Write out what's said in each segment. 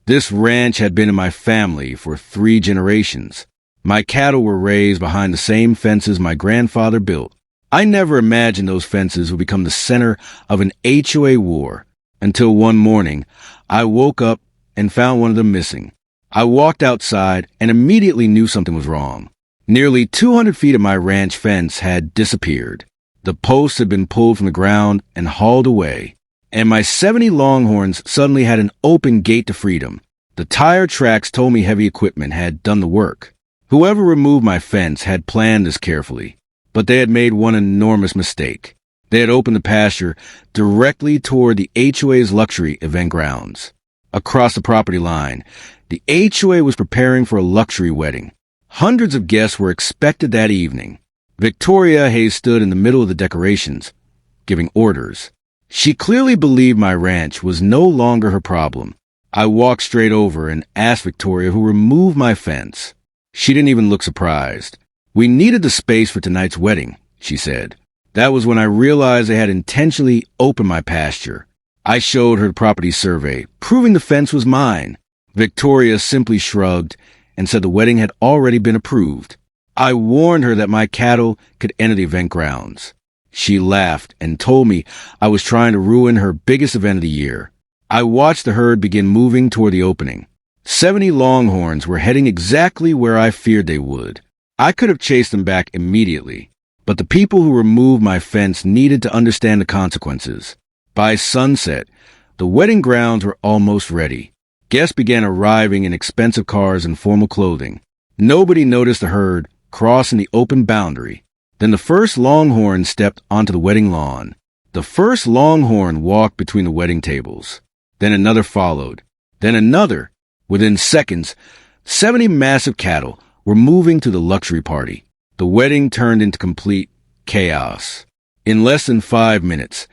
This ranch had been in my family for 3 generations. My cattle were raised behind the same fences my grandfather built. I never imagined those fences would become the center of an HOA war until one morning I woke up and found one of them missing. I walked outside and immediately knew something was wrong. Nearly 200 feet of my ranch fence had disappeared. The posts had been pulled from the ground and hauled away, and my 70 Longhorns suddenly had an open gate to freedom. The tire tracks told me heavy equipment had done the work. Whoever removed my fence had planned this carefully, but they had made one enormous mistake. They had opened the pasture directly toward the HOA's luxury event grounds. Across the property line, the HOA was preparing for a luxury wedding. Hundreds of guests were expected that evening. Victoria Hayes stood in the middle of the decorations, giving orders. She clearly believed my ranch was no longer her problem. I walked straight over and asked Victoria who removed my fence. She didn't even look surprised. "We needed the space for tonight's wedding," she said. That was when I realized they had intentionally opened my pasture. I showed her the property survey, proving the fence was mine. Victoria simply shrugged and said the wedding had already been approved. I warned her that my cattle could enter the event grounds. She laughed and told me I was trying to ruin her biggest event of the year. I watched the herd begin moving toward the opening. 70 Longhorns were heading exactly where I feared they would. I could have chased them back immediately, but the people who removed my fence needed to understand the consequences. By sunset, the wedding grounds were almost ready. Guests began arriving in expensive cars and formal clothing. Nobody noticed the herd crossing the open boundary. Then the first Longhorn stepped onto the wedding lawn. The first Longhorn walked between the wedding tables. Then another followed. Then another. Within seconds, 70 massive cattle were moving to the luxury party. The wedding turned into complete chaos. In less than 5 minutes,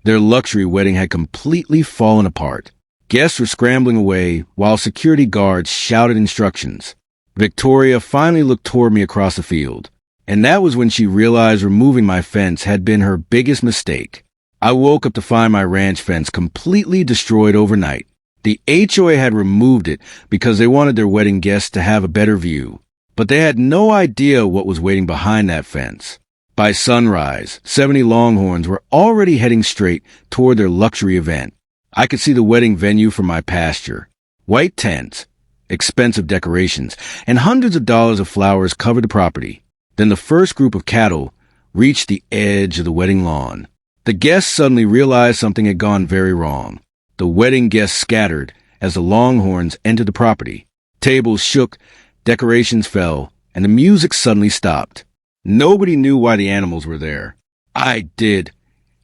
their luxury wedding had completely fallen apart. Guests were scrambling away while security guards shouted instructions. Victoria finally looked toward me across the field, and that was when she realized removing my fence had been her biggest mistake. I woke up to find my ranch fence completely destroyed overnight. The HOA had removed it because they wanted their wedding guests to have a better view, but they had no idea what was waiting behind that fence. By sunrise, 70 Longhorns were already heading straight toward their luxury event. I could see the wedding venue from my pasture. White tents, expensive decorations, and hundreds of dollars of flowers covered the property. Then the first group of cattle reached the edge of the wedding lawn. The guests suddenly realized something had gone very wrong. The wedding guests scattered as the Longhorns entered the property. Tables shook, decorations fell, and the music suddenly stopped. Nobody knew why the animals were there. I did,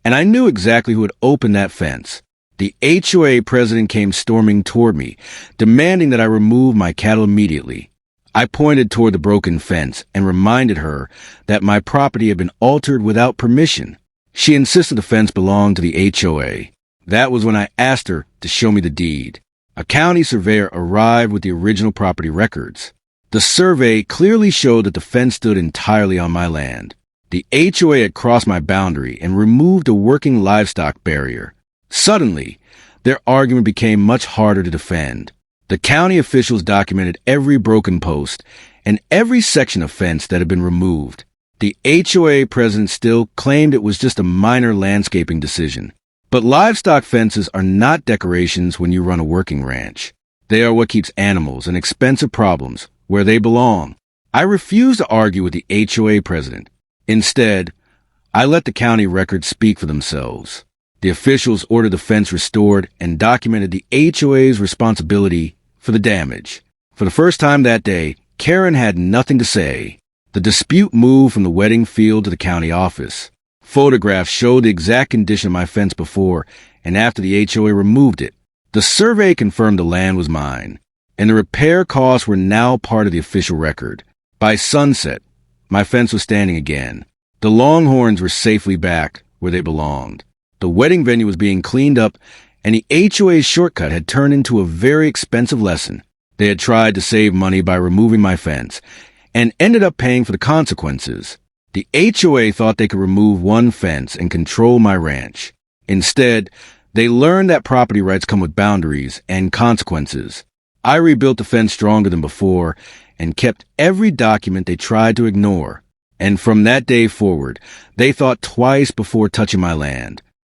and I knew exactly who had opened that fence. The HOA president came storming toward me, demanding that I remove my cattle immediately. I pointed toward the broken fence and reminded her that my property had been altered without permission. She insisted the fence belonged to the HOA. That was when I asked her to show me the deed. A county surveyor arrived with the original property records. The survey clearly showed that the fence stood entirely on my land. The HOA had crossed my boundary and removed a working livestock barrier. Suddenly, their argument became much harder to defend. The county officials documented every broken post and every section of fence that had been removed. The HOA president still claimed it was just a minor landscaping decision. But livestock fences are not decorations when you run a working ranch. They are what keeps animals and expensive problems where they belong. I refused to argue with the HOA president. Instead, I let the county records speak for themselves. The officials ordered the fence restored and documented the HOA's responsibility for the damage. For the first time that day, Karen had nothing to say. The dispute moved from the wedding field to the county office. Photographs showed the exact condition of my fence before and after the HOA removed it. The survey confirmed the land was mine, and the repair costs were now part of the official record. By sunset, my fence was standing again. The Longhorns were safely back where they belonged. The wedding venue was being cleaned up, and the HOA's shortcut had turned into a very expensive lesson. They had tried to save money by removing my fence, and ended up paying for the consequences. The HOA thought they could remove one fence and control my ranch. Instead, they learned that property rights come with boundaries and consequences. I rebuilt the fence stronger than before and kept every document they tried to ignore. And from that day forward, they thought twice before touching my land.